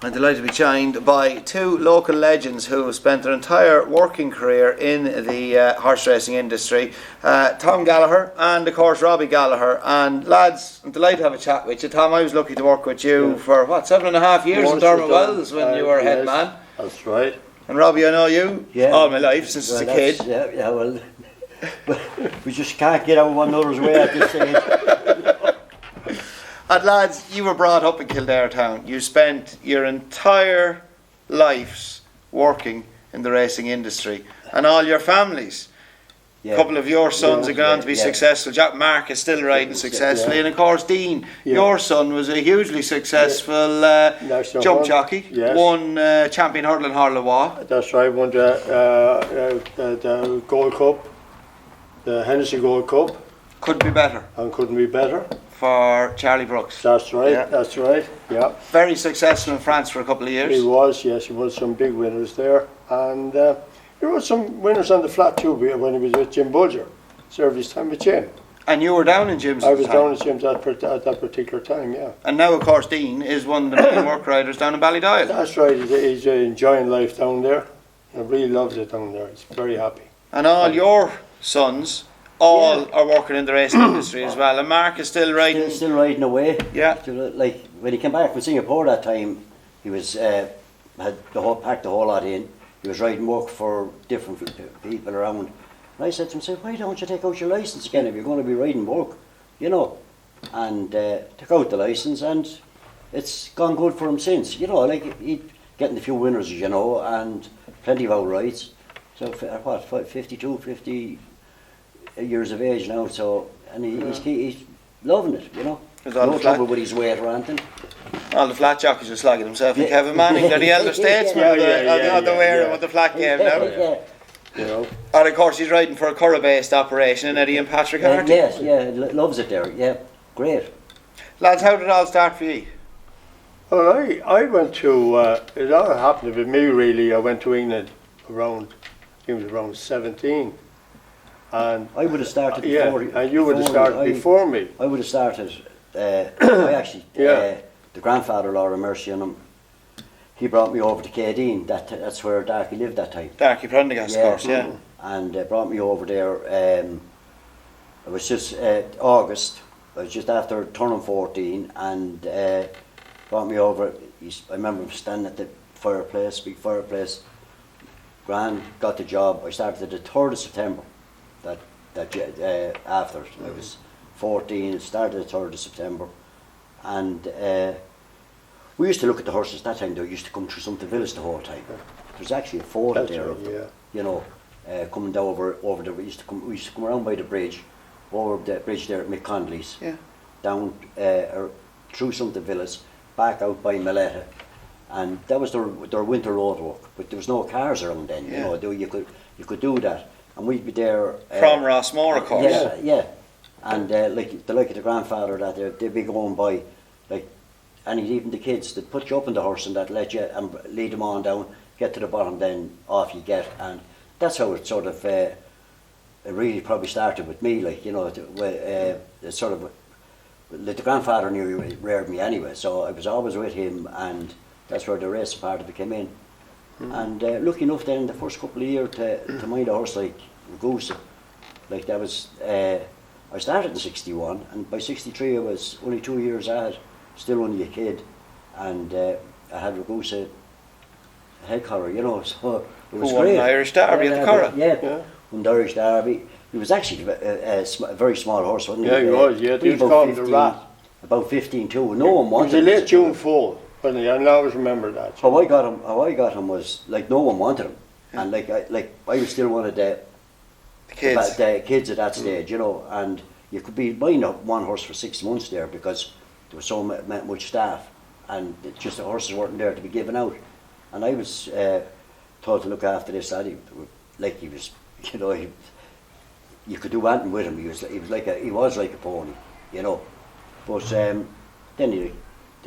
I'm delighted to be joined by two local legends who have spent their entire working career in the horse racing industry. Tom Gallagher and, of course, Robbie Gallagher. And lads, I'm delighted to have a chat with you. Tom, I was lucky to work with you for, 7.5 years in Dermot Wells when you were head man. That's right. And Robbie, I know you all my life since as a kid. Well, we just can't get out of one another's way at this stage. And lads, you were brought up in Kildare town. You spent your entire lives working in the racing industry, and all your families. A couple of your sons are going to be successful. Jack Mark is still riding successfully, and of course Dean, your son was a hugely successful jump jockey. Won champion hurdle in Harlewa. That's right. Won the Gold Cup, the Hennessy Gold Cup. Couldn't be better. And couldn't be better. For Charlie Brooks. That's right. That's right. Yeah. Very successful in France for a couple of years. He was. Yes, he won some big winners there, and there were some winners on the flat too when he was with Jim Bulger. Served his time with Jim. And you were down in Jim's. I was down in Jim's at that particular time. Yeah. And now, of course, Dean is one of the main work riders down in Ballydial. That's right. He's enjoying life down there. He really loves it down there. He's very happy. And all your sons. Are working in the racing industry as well, and Mark is still riding. Still riding away. Yeah. Like when he came back from Singapore that time, he was packed the whole lot in. He was riding work for different people around. And I said to him, "Why don't you take out your license again if you're going to be riding work, you know?" And took out the license, and it's gone good for him since. You know, like he's getting a few winners, you know, and plenty of outrights. So what, 50 years of age now, so and he's loving it, you know. No trouble with his weight or anything. All the flat jockeys are slogging himself. And Kevin Manning, they're the elder statesmen of the wearing with the flat game now. You know. And of course he's riding for a Curragh based operation in Eddie and Patrick Harty. Yes, loves it there. Yeah, great. Lads, how did it all start for you? Well, I went to it all happened with me really. I went to England around, I think it was around 17. And I would have started before. And you would have started before me. I would have started. I actually, the grandfather, Laura Mercy on him, he brought me over to Kildare. That's where Darky lived that time. Darky Prendergast, of course, yeah. And brought me over there. It was just August. I was just after turning 14, and brought me over. I remember standing at the fireplace, big fireplace. Grand got the job. I started the 3rd of September. After I was 14, it started the 3rd of September, and we used to look at the horses that time. They used to come through something village the whole time. There was actually a photo there of them, you know, coming down over the. We used to come around by the bridge, over the bridge there at McConley's, down through something village, back out by Milletta, and that was their winter road work. But there was no cars around then, you know. You could do that. And we'd be there from Rossmore, of course. Yeah. And like the grandfather that they'd be going by, like, and even the kids that put you up on the horse and that let you and lead them on down, get to the bottom, then off you get. And that's how it sort of it really probably started with me, like, you know, it sort of like the grandfather reared me anyway, so I was always with him, and that's where the racing part of it came in. And lucky enough then the first couple of years to mind a horse like Goose, like that was, I started in 61, and by 63 I was only 2 years ahead, still only a kid, and I had Ragusa head collar, you know, so it was great. Won the Irish Derby at the Curragh. Won the Irish Derby. He was actually a very small horse, wasn't he? Yeah, he was, He was called the Rat. About 15-2, no one wanted him. He was a late June foal. I always remember that. How I got him was like no one wanted him, and I was still one of the kids at that stage, you know. And you could be buying up one horse for 6 months there because there was so much staff, and just the horses weren't there to be given out. And I was told to look after this lad. He was, you know, you could do anything with him. He was like a pony, you know. But then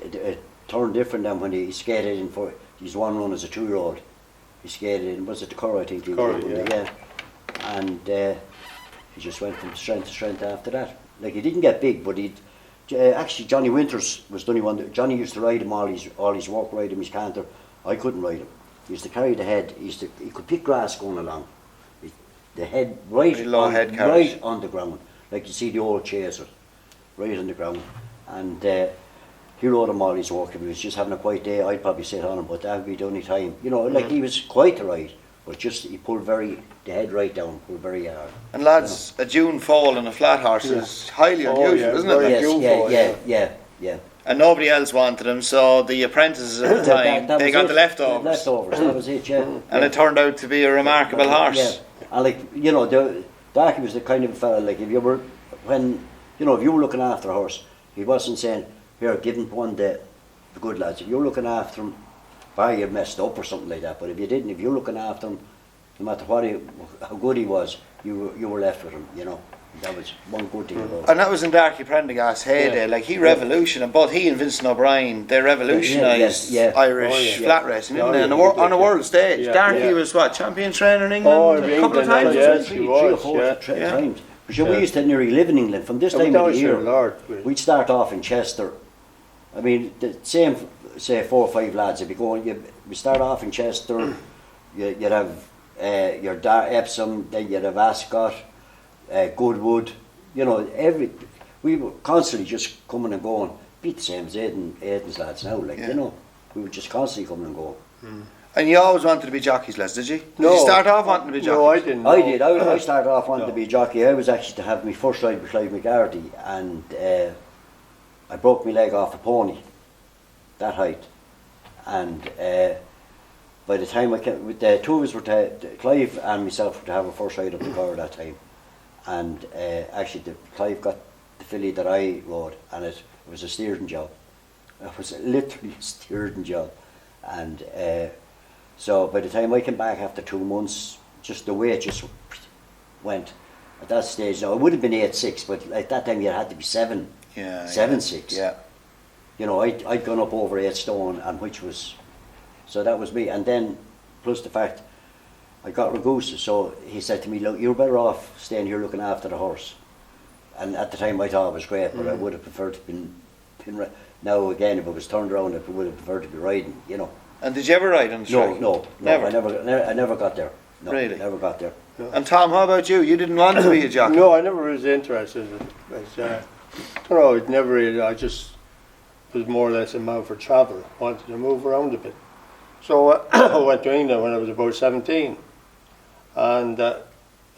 it turned different than when he skated in for his one run as a 2-year-old. He skated in, was it the Curragh, I think? Yeah. And he just went from strength to strength after that. Like, he didn't get big, but Actually, Johnny Winters was the only one. Johnny used to ride him all his work, ride him his canter. I couldn't ride him. He used to carry the head. He could pick grass going along. The head Very low head carriage. right on the ground, like you see the old chasers, right on the ground. And he rode him all his work. If he was just having a quiet day, I'd probably sit on him, but that would be the only time. You know, like he was quiet to ride, but just he pulled the head right down, pulled very hard. And lads, a June fall on a flat horse is highly unusual, isn't it? very- Yes, June fall, yeah. And nobody else wanted him, so the apprentices at the time, That they was got it. the leftovers. Leftovers, that was it, yeah. And it turned out to be a remarkable horse. Yeah, and like, you know, Darky was the kind of fella, like if you were looking after a horse, he wasn't saying, here, give him one day, the good lads. If you were looking after him, bar you messed up or something like that, but if you didn't, if you were looking after him, no matter how good he was, you were left with him, you know. That was one good thing about it. And that was in Darky Prendergast's heyday. Yeah. Like he revolutionised, both he and Vincent O'Brien, they revolutionised Yeah. Irish Oh, yeah. flat racing, didn't Oh, they? yeah, On a world stage. Yeah. Darky Yeah. was what, champion trainer in England Oh, a in couple of England, times. yes, wasn't he he? was. Three or four Yeah. times. But sure, Yeah. we used to nearly live in England from this time of the down year. to Lord. We'd start off in Chester. I mean, the same, say 4 or 5 lads. If you go, we start off in Chester. You'd have your Epsom, then you'd have Ascot, Goodwood. You know, we were constantly just coming and going. Be the same as Aiden's lads now. Like you know, we were just constantly coming and going. And you always wanted to be jockeys, Les, did you? Did No. you start off wanting to be jockeys? No, I didn't. I no. did. I started off wanting No. to be a jockey. I was actually to have my first ride with Clive McGarty, and I broke my leg off a pony, that height. And by the time I came, with the two of us were Clive and myself were to have a first ride up the Curragh that time. And actually, Clive got the filly that I rode, and it was a steering job. It was literally a steering job, and. So by the time I came back after 2 months, just the way it just went. At that stage, now it would have been 8-6, but at that time you had to be 7, Yeah. 7-6. Yeah. You know, I'd gone up over 8 stone, and so that was me. And then, plus the fact, I got Ragusa, so he said to me, look, you're better off staying here looking after the horse. And at the time I thought it was great, but I would have preferred to been now again, if it was turned around, I would have preferred to be riding, you know. And did you ever ride on the track? No, Never? I never got there. No, Really? never got there. And Tom, how about you? You didn't want to be a jockey? No, I never was interested in it. I don't know, it never really, I just was more or less a man for travel, wanted to move around a bit. So I went to England when I was about 17, and I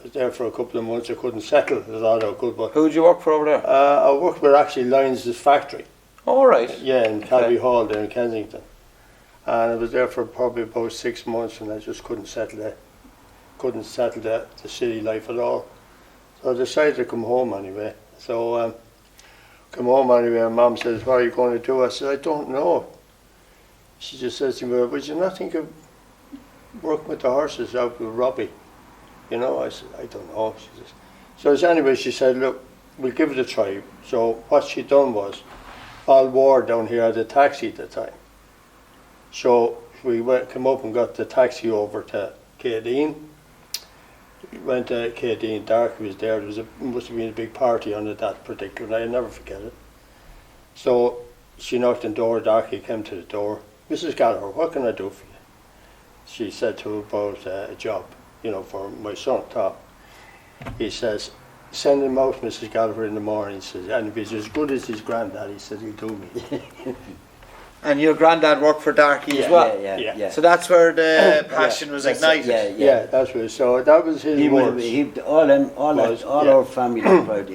was there for a couple of months. I couldn't settle, I thought I could, but Who did you work for over there? I worked with actually Lyons' factory, All right. yeah, in Calby Hall there in Kensington. And I was there for probably about 6 months, and I just couldn't settle the city life at all. So I decided to come home anyway. So come home anyway, and Mum says, what are you going to do? I said, I don't know. She just says to me, well, would you not think of working with the horses out with Robbie? You know, I said, I don't know. So anyway, she said, look, we'll give it a try. So what she done was, Al Ward down here had a taxi at the time. So we came up and got the taxi over to Kildare. Went to Kildare, Dark was there. Must have been a big party on it that particular night, I'll never forget it. So she knocked on the door, Darky came to the door. Mrs. Gallagher, what can I do for you? She said to her about a job, you know, for my son, Tom. He says, send him out, Mrs. Gallagher, in the morning. He says, and if he's as good as his granddad, he said, he'll do me. And your granddad worked for Darky as well? Yeah. So that's where the passion was That's ignited? it, Yeah, that's what. So that was his words. All our family crowd.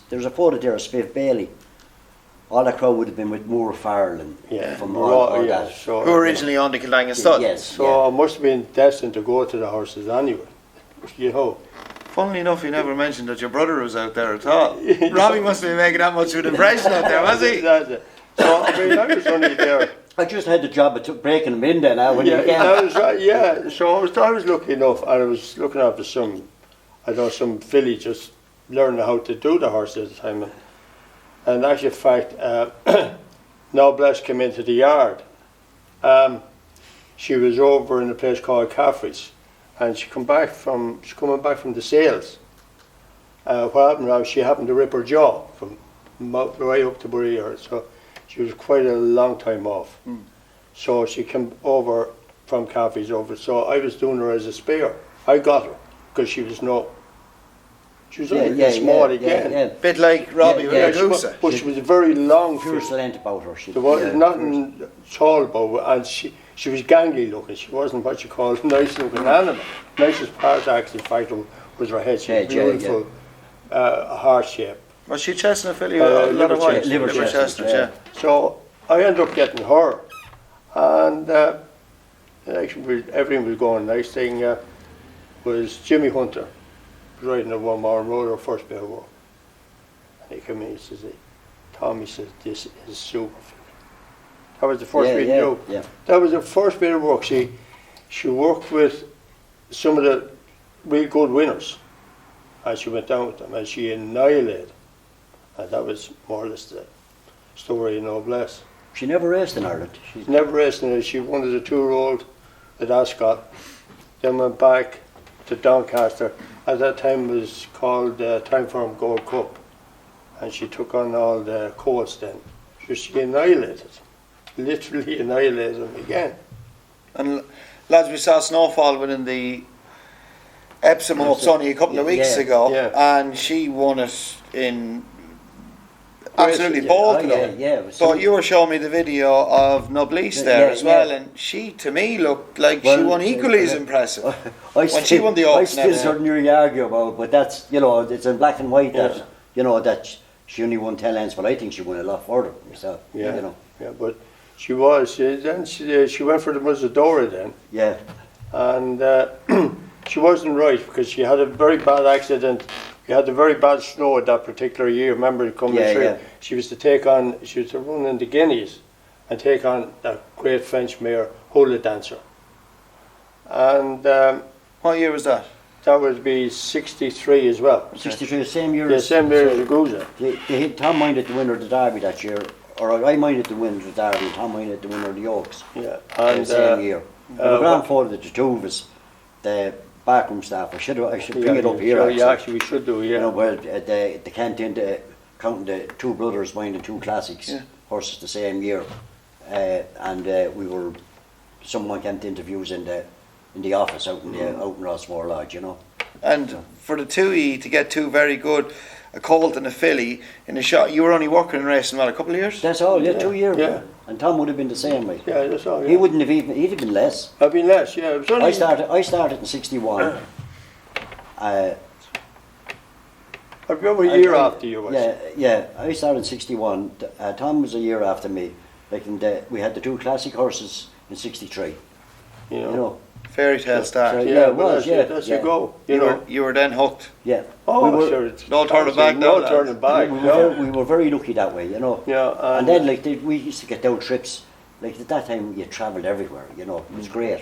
There's a photo there of Spiff Bailey. All that crowd would have been with Moore Farrell and from all that. So, Who originally owned the Kildare stud? Yes. So I must have been destined to go to the horses anyway. You know. Funnily enough, you never mentioned that your brother was out there at all. Robbie must have been making that much of an impression out there, was he? That's it. So I mean, I was only there. I just had the job of breaking them in then. When you That was right. Yeah. So I was lucky enough, and I was looking after some filly just learning how to do the horse at the time. And actually, in fact, Noblesse came into the yard. She was over in a place called Caffrey's, and she's coming back from the sales. What happened now? She happened to rip her jaw from right up to Maria, so she was quite a long time off. So she came over from Coffee's over, so I was doing her as a spare. I got her because she was only small again. Bit like Robbie with She was, but she was a very long Pure figure. slant about her. There was nothing tall about her, and she was gangly looking. She wasn't what you call a nice looking animal. Nicest part actually, in fact, was her head. She was beautiful, heart shape. Was she chestnut filly? A lot of white. Liver chestnut, yeah. So I ended up getting her, and actually everything was going. Nice thing was Jimmy Hunter was riding a one more and rode her first bit of work. And he came in, he says, Tommy says, this is super. That was the first bit of work. That was the first bit of work. She worked with some of the real good winners, and she went down with them, and she annihilated. And that was more or less the story, bless. She never raced in Ireland. She never raced in it. She won as a 2-year-old at Ascot, then went back to Doncaster. At that time it was called Time Firm Gold Cup, and she took on all the courts then. So she annihilated, literally annihilated them again. And lads, we saw Snowfall winning the Epsom Oaks only a couple of weeks ago, and she won it in absolutely bolted up. But you were showing me the video of Noblesse there as well, and she to me looked like she won equally as impressive when she won the Oaks. I still certainly argue about, but that's it's in black and white that that she only won 10 lengths, but I think she won a lot further herself. Yeah, but she was. Then she went for the Muzzadora then. Yeah, and she wasn't right because she had a very bad accident. We had a very bad snow that particular year. Remember coming through? Yeah. She was to run in the Guineas and take on that great French mare, Hula Dancer. And what year was that? That would be 63 as well. 63, the same year. Yeah, same year as Agusa. Tom minded the winner of the Derby that year, or I minded the winner of the Derby. Tom minded the winner of the Oaks. Yeah, and the same year. The grandfather, the two of us, the backroom staff. I should bring it up here. Yeah, actually, we should do. Yeah. Where they came into counting the two brothers minding two classics horses the same year, and someone came to interviews in the office out in Rossmore Lodge, And for the two to get two very good, a colt and a filly in a shot, you were only working and racing a couple of years. That's all. 2 years. Yeah. And Tom would have been the same way. Yeah, that's all. Yeah. He wouldn't have he'd have been less. I've been less. Yeah. It was only I started in 61. I remember a year after you. I started in 61. Tom was a year after me. We had the two classic horses in 63. You know. Fairy tale start. So, it was. That's a go. You were then hooked. Yeah. Sure. No turning back. No turning back. We were very lucky that way, Yeah. And then we used to get down trips. At that time, you travelled everywhere. It was great.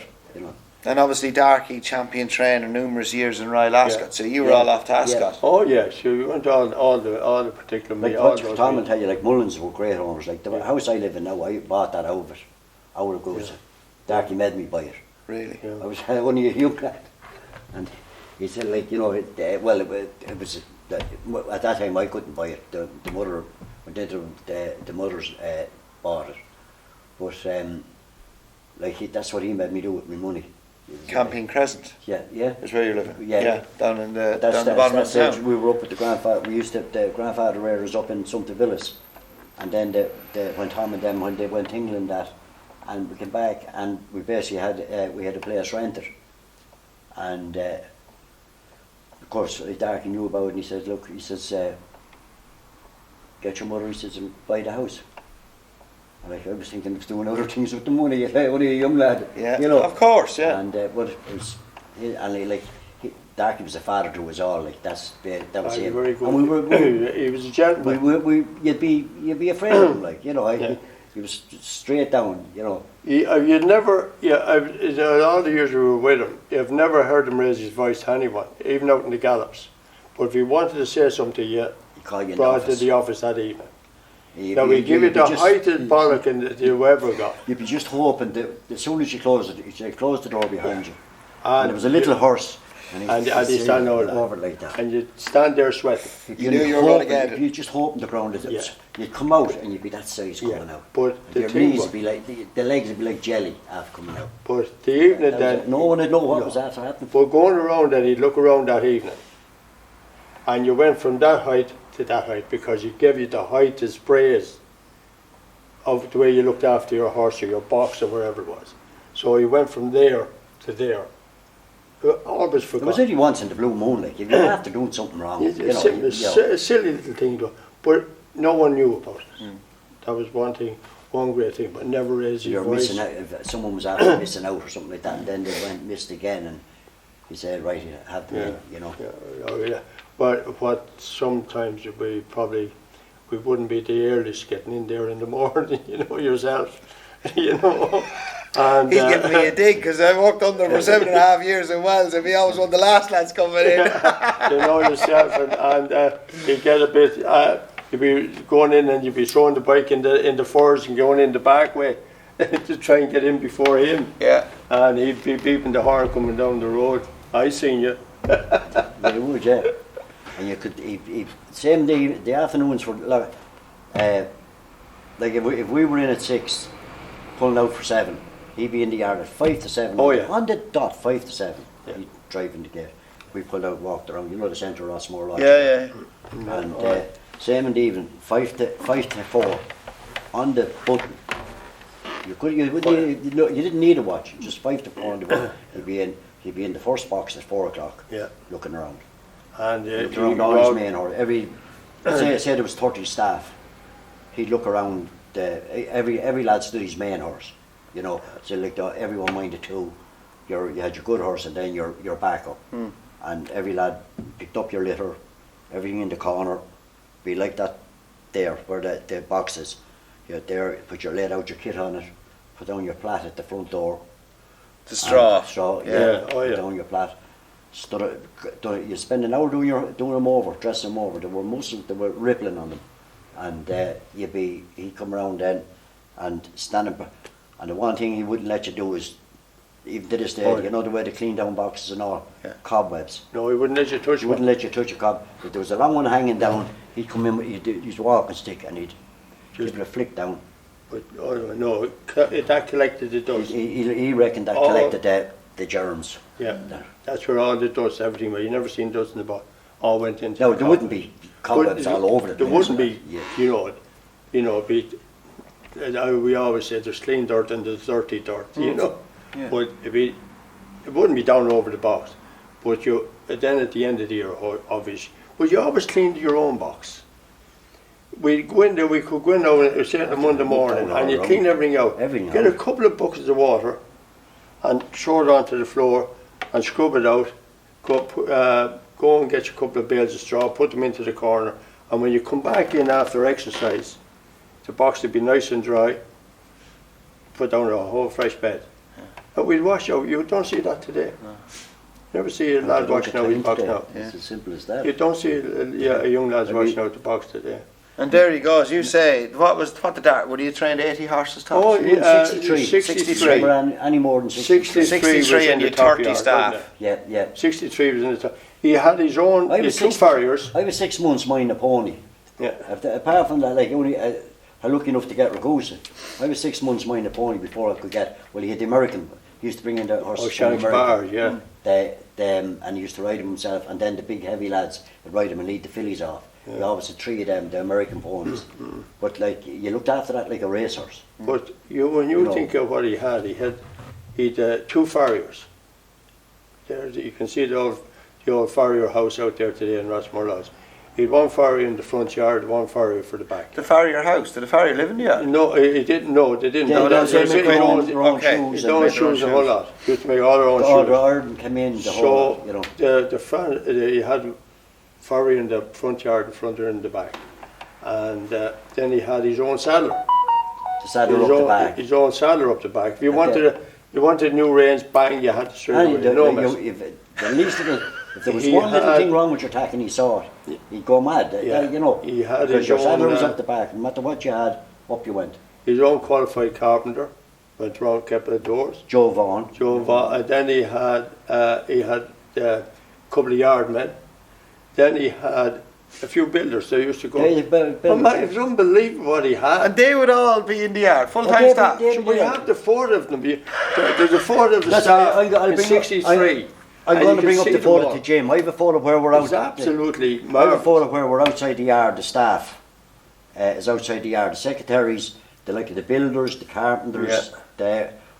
And obviously, Darky, champion trainer, numerous years in Royal Ascot. So you were all off to Ascot. Yeah. Oh yeah, sure. We went all the particular. Tom will tell you, Mullins were great owners. The house I live in now, I bought that out of Goose. Darky made me buy it. Really? Yeah. I was only a young lad, and he said, it was at that time I couldn't buy it. The mother, the mothers bought it, but that's what he made me do with my money. Camping Crescent. Yeah. Is where you're living. Yeah. Down in the bottom of town. We were up with the grandfather. We used to the grandfather rearers up in Sumter Villas, and then when Tom and them when they went to England and we came back and we basically had a place rented, and of course Darky knew about it, and he said, look, get your mother, he says, and buy the house. And I was thinking of doing other things with the money, only a young lad, Of course, yeah. And but it was, Darky was a father to us all, that was him. Very good. And he was a gentleman. You'd be afraid of him, He was straight down, You'd never, in all the years we were with him, you've never heard him raise his voice to anyone, even out in the gallops. But if he wanted to say something to you, he brought to the office that evening. Now we give you the heighted bollock that you ever got. You'd be just hoping that as soon as you close the door behind you, and there was a little horse and you stand over like that. and you stand there sweating. You knew you were going to get it. You just hope in the ground that you'd come out and you'd be that size coming out. But your knees would be like, the legs would be like jelly after coming out. But the evening then, no one would know what was after happening. But going around and he'd look around that evening, and you went from that height to that height because he gave you the height as praise of the way you looked after your horse or your box or wherever it was. So he went from there to there. Always forgot. It was only once in the blue moon, like if you're after doing something wrong, a silly little thing, but no one knew about it. That was one great thing, but never raised your voice. Missing out, if someone was after missing out or something like that, and then they went missed again, and he said, right, you have to, Yeah. But what sometimes we wouldn't be the earliest getting in there in the morning, yourself, And he's giving me a dig because I worked under for 7.5 years in Wells, and we always one of the last lads coming in. Yourself, and you get a bit. You'd be going in and you'd be throwing the bike in the furs and going in the back way to try and get in before him. Yeah. And he'd be beeping the horn coming down the road. I seen you. You would, yeah. And you could, same day, the afternoons were like if we were in at 6, pulling out for 7, he'd be in the yard at 5 to 7. Oh, yeah. On the dot, 5 to 7. Yeah. He'd drive in the gate. We pulled out, walked around, the centre of Rossmore Lodge. Yeah. And same in the evening, 5 to 4, on the button. You didn't need a watch, just 5 to 4 on the button. He'd be in the first box at 4 o'clock. Yeah. Looking around. And looking around all his main horse. Say there was 30 staff. He'd look around. Every lad stood his main horse. So like everyone minded 2. You had your good horse and then your backup. And every lad picked up your litter, everything in the corner. Be like that there where the box is. You're there. Laid out your kit on it. Put down your plat at the front door. The straw. Put down your plat. You spend an hour doing them over, dressing them over. They were rippling on them, and he'd come around then and standing. And the one thing he wouldn't let you do is, even to this day, the way they clean down boxes and all, cobwebs. No, he wouldn't let you touch. He wouldn't let you touch a cob. If there was a long one hanging down, he'd come in with his walking stick and he'd give it a flick down. But no, that collected the dust. He reckoned that collected the germs. Yeah, that's where all the dust, everything. But you never seen dust in the bottom. All went into. No, there wouldn't be cobwebs all over the place. There wouldn't be. We always say there's clean dirt and there's dirty dirt. Yeah. But it wouldn't be down over the box. But then at the end of the year, obviously, but you always cleaned your own box. We could go in now say on Monday morning and you clean everything out. Get a couple of buckets of water and throw it onto the floor and scrub it out. Go and get you a couple of bales of straw, put them into the corner, and when you come back in after exercise, the box will be nice and dry. Put down a whole fresh bed. But we'd wash out. You don't see that today. No. Never see a lad washing out his box now. It's as simple as that. You don't see a young lad washing out the box today. And there he goes. You say, what did that? Were you trained 80 horses tops? Oh, 63. Any more than 63. 63 and you 30 staff. Yeah. 63 was in the top. He had his own. He had 2 farriers. I was 6 months minding a pony. Yeah. Apart from that, I'm lucky enough to get Ragusa. I was 6 months minding a pony before I could get. Well, he had the American. He used to bring in the horses from America. And he used to ride them himself. And then the big heavy lads would ride him and lead the fillies off. He always had 3 of them, the American ponies. But you looked after that like a racehorse. But when you think of what he had 2 farriers. There, you can see the old farrier house out there today in Rossmore Lodge. He had 1 farrier in the front yard, 1 farrier for the back. The farrier house? Did the farrier live in the yard? No, he didn't. No, they didn't. Yeah, they their own shoes. His own shoes a whole lot. He used to make all their own shoes. All the iron came in, the whole lot, the front, he had farrier in the front yard, the front and the back. And then he had his own saddler. The saddler up the back. His own saddler up the back. If you wanted new reins, bang, you had to straight away. If there was one little thing wrong with your tack and he saw it, he'd go mad. He had because your saddler was up the back. No matter what you had, up you went. His own qualified carpenter went around, kept the doors. Joe Vaughan. And then he had a couple of yard men. Then he had a few builders that used to go. Yeah, Oh man, it was unbelievable what he had. And they would all be in the yard, full-time they'd be- staff. they'd We have the four of them. There's a four of the That's staff right, I'll in bring up- 63. I'm And going you to bring can up see the them photo all. to Jim. I have a photo where we're It's out. absolutely I have a marvellous. photo where we're outside the yard. The staff is outside the yard. The secretaries, the builders, the carpenters,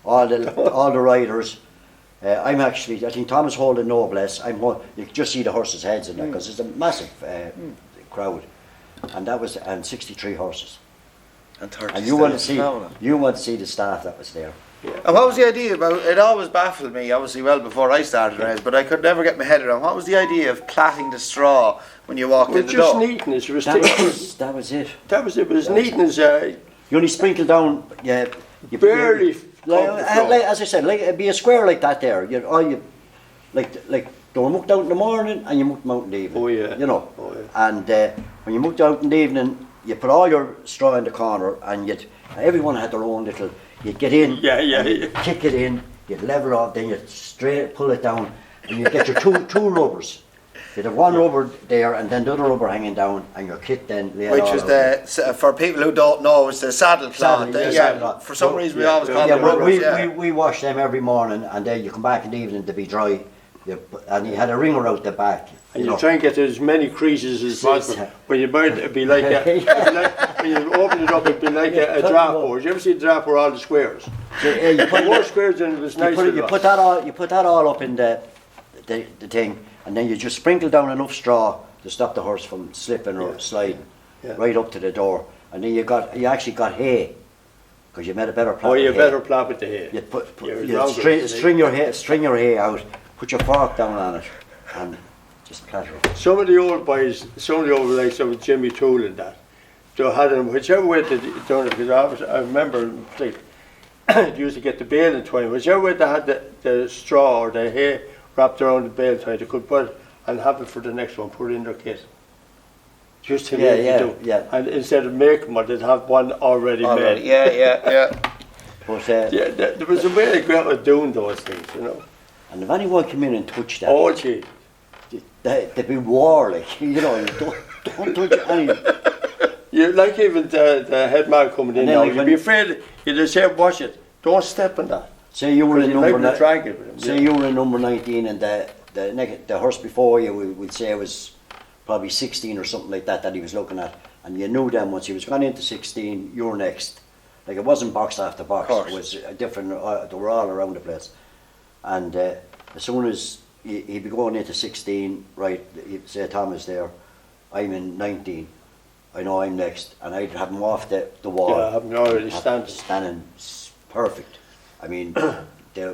all the riders. I'm actually. I think Thomas holding noblesse. You can just see the horses' heads in there because it's a massive crowd, and that was 63 horses. And 30 And you want to staff. see the staff that was there. And what was the idea about it? Always baffled me, obviously, well before I started race, but I could never get my head around what was the idea of plaiting the straw when you walked Well, in the just door. neatness. It was That was it. That was it. It was neatness. You only sprinkle down. Yeah, you Barely. as I said, like it'd be a square like that there. Like they were mucked out in the morning and you mucked them out in the evening. Oh yeah. You know. Oh yeah. And when you mucked out in the evening, you put all your straw in the corner, and everyone had their own little. You'd get in. Yeah. You'd kick it in. You'd level it off. Then you'd straight pull it down, and you'd get your two rubbers. You'd have one rubber there, and then the other rubber hanging down, and your kit then. Which was for people who don't know, it's the saddle cloth. Saddle cloth. For some reason, we always call Yeah, them but rubbers. we wash them every morning, and then you come back in the evening to be dry. And you had a ringer out the back. And you try and get as many creases as possible. When you buy it, it'd be like when you open it up, it'd be like a draft board. You ever see a draft board, all the squares? You put More squares than it was nice. you put that all up in the thing, and then you just sprinkle down enough straw to stop the horse from slipping or sliding right up to the door. And then you actually got hay, because you made a better plot. Oh, you better plop it to hay. You string your hay out, put your fork down on it, and just platter it. Some of the old boys, like some of Jimmy Toole and that, they had them whichever way they done it, because I remember they used to get the bale in twine, whichever way they had the straw or the hay wrapped around the bale twine, they could put it and have it for the next one, put it in their kit. Just to make it do. Yeah. And instead of making one, they'd have one already made. Yeah. But There was a way to go out doing those things, you know. and if anyone came in and touched that, Oh, gee. they'd be warlike. You don't touch anything. You like even the head man coming in And then now, like you'd be afraid, you'd just say, watch it, don't step on that. Say you were in you were in number 19, and the horse before you, we'd say was probably 16 or something like that he was looking at, and you knew then once he was gone into 16, you were next. Like it wasn't box after box, it was a different. They were all around the place, and as soon as he'd be going into 16, right? He'd say Thomas there, I'm in 19. I know I'm next, and I'd have him off the wall. Yeah, I have him already standing perfect. I mean,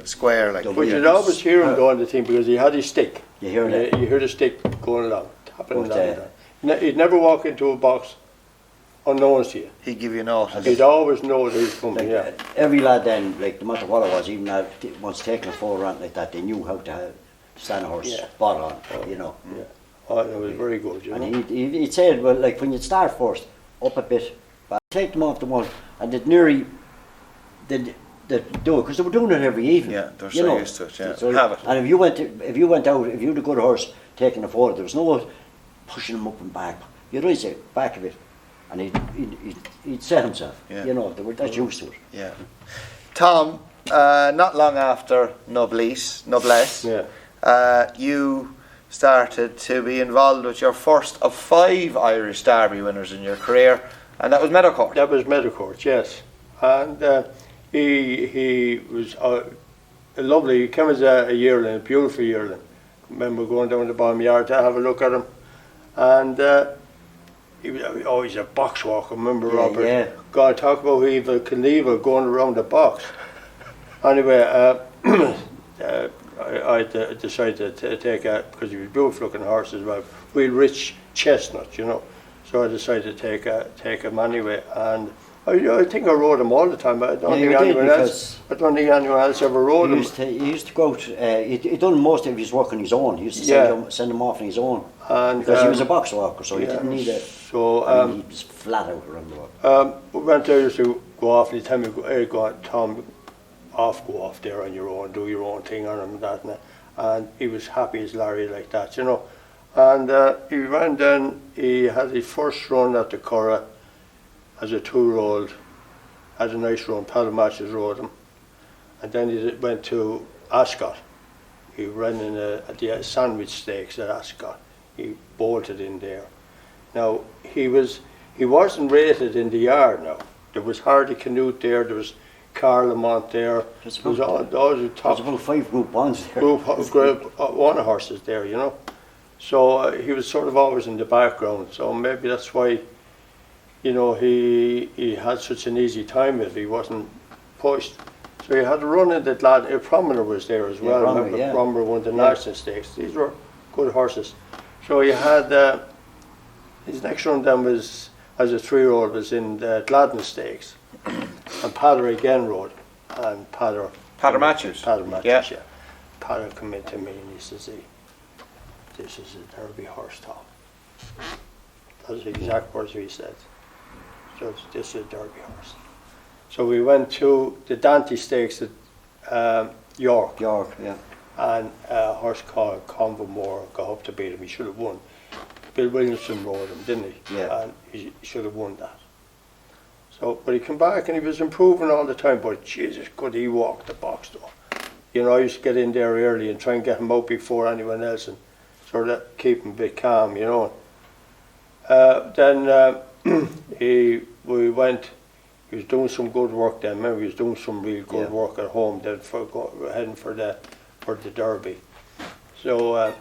Square like. But you'd always hear him going the thing because he had his stick. You hear that? You hear the stick going along, tapping But, along. He'd never walk into a box unnoticed to you. He'd give you a note. He'd always know that he was coming. Every lad then, like no matter what it was, even once taking a photo around like that, they knew how to stand a horse spot on. You know. Yeah. Oh, it was very good. You know. And he'd say, well, like when you'd start first, up a bit, but take them off the one, and they'd do it because they were doing it every evening. Yeah, they're so used to it. Yeah, So, have it. and if you went out, if you had a good horse taking a photo, there was no pushing him up and back. You'd always say back of it, and he'd set himself. Yeah. You know, they were that used to it. Yeah. Tom, not long after Noblesse, you started to be involved with your first of 5 Irish Derby winners in your career, and that was Meadowcourt. That was Meadowcourt, yes. And he was lovely. He came as a yearling, a beautiful yearling. I remember going down to the bottom yard to have a look at him. And he was always a box walker. Remember Robert? Yeah. God, talk about Eva Kildare going around the box. Anyway, I decided to take because he was beautiful looking horse as well, real rich chestnut, you know. So I decided to take him anyway, and I think I rode him all the time. I don't think anyone else ever rode him. He used to go out. He done most of his work on his own. He used to send him off on his own, and because he was a box walker, so he didn't need it. So he was flat out around the road. We went there used to go off. And he tell me, "Hey, go on, Tom, go off there on your own, do your own thing on him and that." and he was happy as Larry like that, you know. And he ran then, he had his first run at the Curragh as a 2-year-old, had a nice run, Paddy Matches rode him. And then he went to Ascot. He ran in the sandwich stakes at Ascot. He bolted in there. Now, he wasn't rated in the yard now. There was Hardy Canute there, there was Carl Lamont there. There was all the top. There's about 5 Group 1s there. Group 1 horses there, you know. So he was sort of always in the background. So maybe that's why, you know, he had such an easy time with it. He wasn't pushed. So he had a run in that lad. Promenor was there as well. Remember, Promenor won the National Stakes. These were good horses. So he had his next run then was, as a 3-year-old, was in the Gladden Stakes. And Padder again rode. And Padder Matthews. Yeah. Padder come in to me and he says, "This is a Derby horse, Tom." That's the exact words he said. So this is a Derby horse. So we went to the Dante Stakes at York. York, yeah. And a horse called Convermore got up to beat him. He should have won. Bill Williamson rode him, didn't he? Yeah. And he should have won that. So, but he came back and he was improving all the time. But Jesus, could he walk the box though? You know, I used to get in there early and try and get him out before anyone else and sort of keep him a bit calm, you know. Then he was doing some good work then. Remember, he was doing some real good work at home then heading for the Derby. So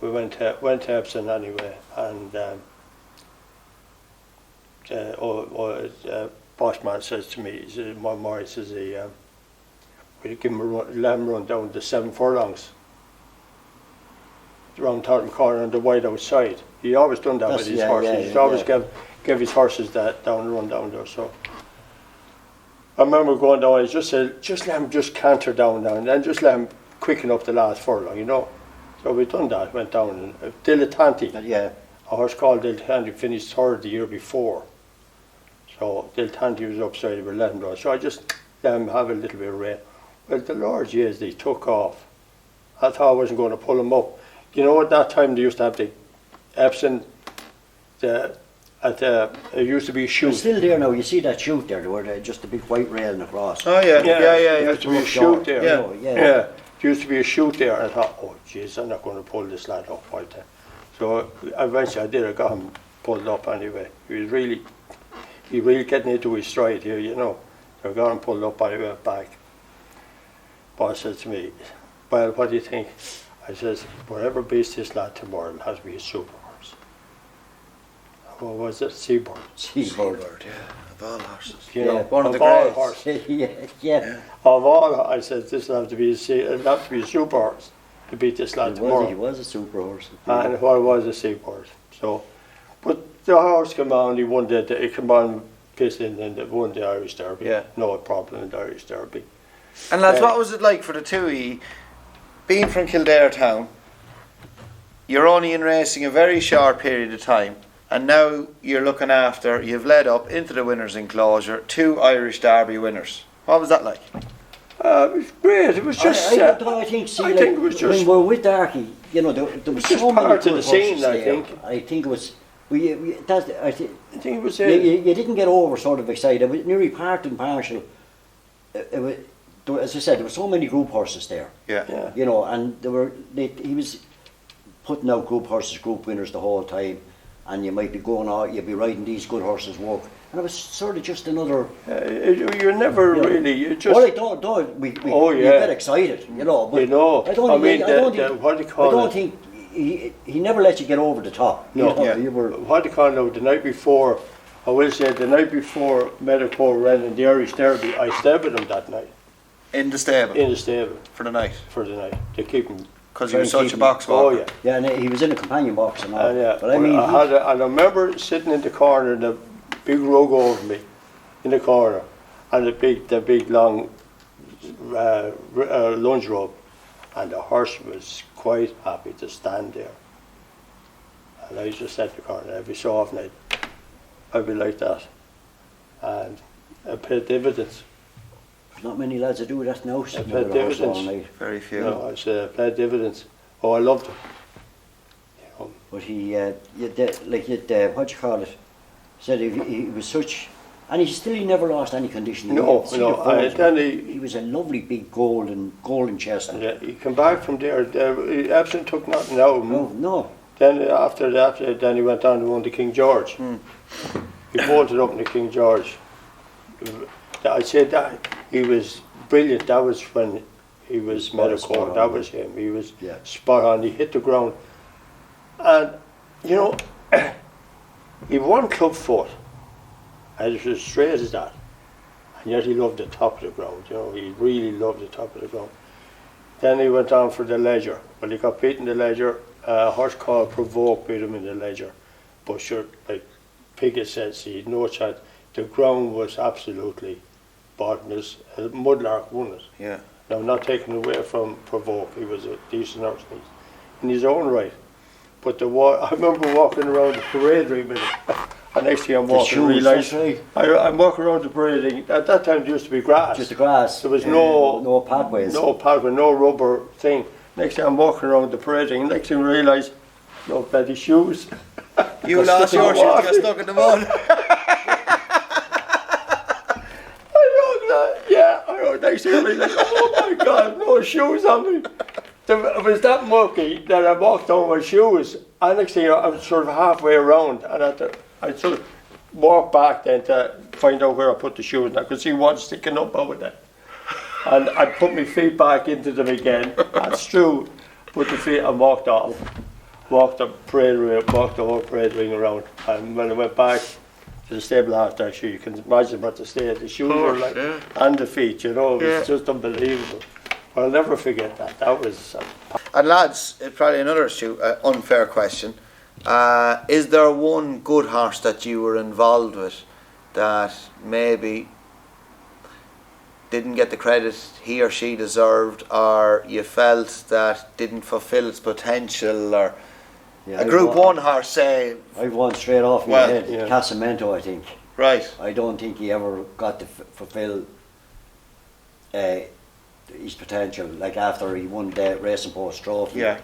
we went to Epsom anyway, and Bossman says to me, he says, he says, will you give him a run, let him run down the 7 furlongs around Tottenham Corner on the wide outside. He always done that with his horses. He'd always give his horses that run down there. So I remember going down and just said, just let him just canter down and then just let him quicken up the last furlong, you know. So we done that, went down and Dilettanti, a horse called Dilettanti finished 3rd the year before. So Dilettanti was upside, we let him go. So I just let him have a little bit of rain. Well, the Lord's years, they took off. I thought I wasn't going to pull him up. You know, at that time they used to have the Epsom, it used to be a chute. It's still there now, you see that chute there, where just a big white railing across. Oh yeah. There used to be a chute there. Yeah. There used to be a chute there, and I thought, oh jeez, I'm not going to pull this lad up right there. So eventually I did, I got him pulled up anyway. He really getting into his stride here, you know. So I got him pulled up anyway, back. Boss said to me, well, what do you think? I says, whatever beats this lad tomorrow, it has to be a super horse. What was it? Seabird. Seabird, of all horses. You know, one of the all greats. horses. yeah. Of all, I said, this will have to be a super horse to beat this lad tomorrow. He was a super horse. And what was a Seabird. So, but the horse came on, he won he came on pissed in and they won the Irish Derby. Yeah. No problem in the Irish Derby. And lads, what was it like for the two of you, being from Kildare town? You're only in racing a very short period of time, and now you're looking after, you've led up into the winners' enclosure, 2 Irish Derby winners. What was that like? It was great. It was just. I think it was just. When we were with Darky, you know, there was so many part of good the scene. horses there. I think it was. I think it was. You didn't get over sort of excited. It was nearly part and partial. As I said, there were so many group horses there. Yeah. You know, and he was putting out group horses, group winners the whole time, and you might be going out, you'd be riding these good horses' work, and it was sort of just another. You're never really. You just. Well, we get excited, you know. But you know, I don't think he never let you get over the top. No, you were. What do you call it now? The night before, I will say, the night before Medico ran in the Irish Derby, I stayed with him that night. In the stable? In the stable. For the night? For the night. To keep him. Because he was such a box walker. Oh, yeah. Yeah, and he was in a companion box and all. Yeah. But I mean, I remember sitting in the corner, the big rug over me, in the corner, and the big long lunge robe, and the horse was quite happy to stand there. And I just sat in the corner every so often. I'd be like that, and I paid dividends. Not many lads that do that now. Sitting paid with a horse all dividends. night. Very few. You know, I paid dividends. Oh, I loved him. You know, But he, what you call it? Said he was such, and he never lost any condition. No, See no, the photos, then he was a lovely big golden chestnut. yeah, he came back from there. He absolutely took nothing out of him. No. Then after that, then he went on to won the King George. He bolted up in the King George. I said that he was brilliant. That was when he was Spot medical. on. That was him. He was Yeah. spot on. He hit the ground, and you know, he won club foot, and it was as straight as that. And yet he loved the top of the ground. You know, he really loved the top of the ground. Then he went on for the Leger. Well, he got beaten in the Leger. A horse called Provoke beat him in the Leger. But sure, like Piggott says, he had no chance. The ground was absolutely bottomless. Mudlark won it. Yeah. Now, not taking away from Provoke, he was a decent horse in his own right. But I remember walking around the parade ring with him. And next thing I'm walking, I realised I'm walking around the parade ring. At that time, there used to be grass. Just the grass. There was no pathways. no pathway, no rubber thing. Next thing I'm walking around the parade ring. Next thing I realise, no bloody shoes. You lost your shoes, got stuck in the mud. I know. Next thing I realised, oh my God, no shoes on me. It was that mucky that I walked on my shoes. And next thing I was sort of halfway around, and I sort of walked back then to find out where I put the shoes. And I could see one sticking up over there. And I put my feet back into them again. That's true. Put the feet and walked off. Walked the whole parade ring around. And when I went back to the stable after, actually, you can imagine what the state the shoes were like, and the feet. You know, it was just unbelievable. I'll never forget that. That was. And lads, probably another unfair question. Is there one good horse that you were involved with that maybe didn't get the credit he or she deserved, or you felt that didn't fulfil its potential, or a Group 1 horse, say? I've won straight off my head. Yeah. Casamento, I think. Right. I don't think he ever got to fulfil his potential. Like after he won the Racing Post Trophy. Yeah.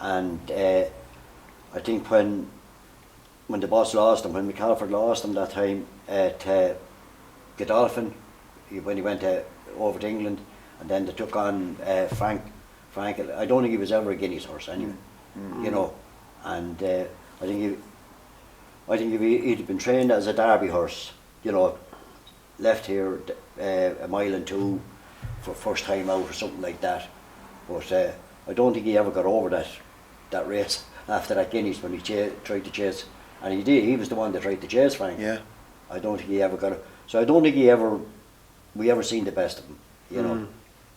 And I think when the boss lost him, when McAlford lost him that time to Godolphin, when he went over to England, and then they took on Frank. I don't think he was ever a Guineas horse anyway. You know, and I think if he'd been trained as a Derby horse, you know, left here a mile and two for first time out or something like that. But I don't think he ever got over that race after that Guineas when he tried to chase, and he did. He was the one that tried to chase Frank. Yeah. I don't think he ever got it. So I don't think we ever seen the best of him. You know,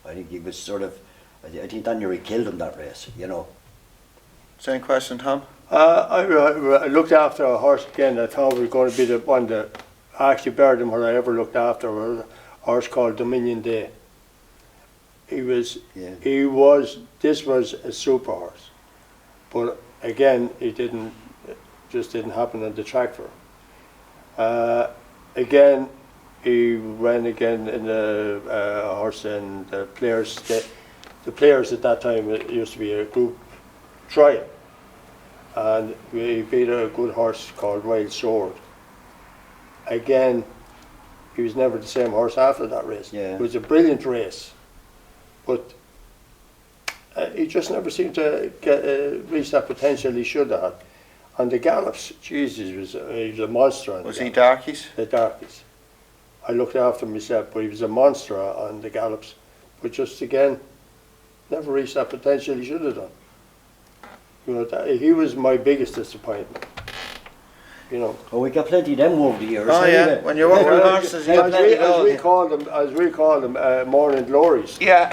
I think he was sort of. I think Daniel killed him that race. You know. Same question, Tom. I looked after a horse again. I thought we were going to be the one that actually buried him. What I ever looked after was a horse called Dominion Day. This was a super horse, but again, just didn't happen on the track for him. Again, he ran again in the horse, and the players at that time, it used to be a group trial, and we beat a good horse called Wild Sword. Again, he was never the same horse after that race. Yeah. It was a brilliant race, but he just never seemed to reach that potential he should have had. And the gallops, Jesus, he was a monster. Was he darkies? The darkies. I looked after him myself, but he was a monster on the gallops. But just again, never reached that potential he should have done. You know, he was my biggest disappointment. You know. Oh, we got plenty of them over the years. Oh yeah, when you're working with horses, you get plenty of those. As we call them, morning glories. Yeah.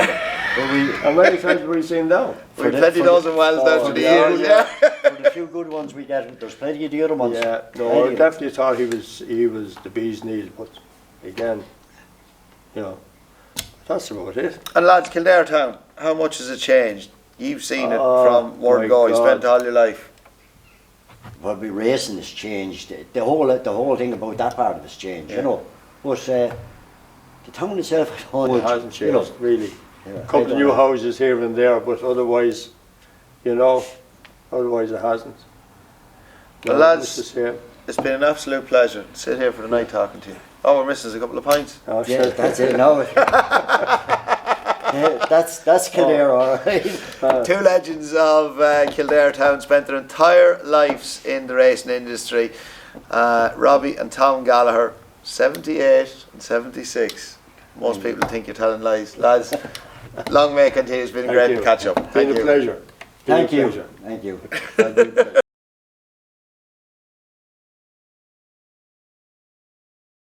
How many times have we seen them? We've plenty of those in Wells down through the years, yeah. For the few good ones we get, there's plenty of the other ones. Yeah, no, I definitely thought he was the bee's knees, but again, you know, that's about it. And lads, Kildare town, how much has it changed? You've seen it from word go. You spent all your life. Well, racing has changed. The whole thing about that part of it's changed, you know. But The town itself, I don't It hasn't you know, changed, really. yeah, A I couple of don't new know. houses here and there, but otherwise, you know, otherwise it hasn't. Well, No, lads, it's the same. it's been an absolute pleasure to sit here for the night talking to you. Oh, we're missing a couple of pints. Oh, Yeah, sure. that's it. No, yeah, that's Kildare, all right. Two legends of Kildare town spent their entire lives in the racing industry. Robbie and Tom Gallagher, 78 and 76. Most people think you're telling lies. Lads, long may it continue. It's been Thank great you. to catch up. Been Thank a you. pleasure. Been a Thank you. pleasure. Thank you.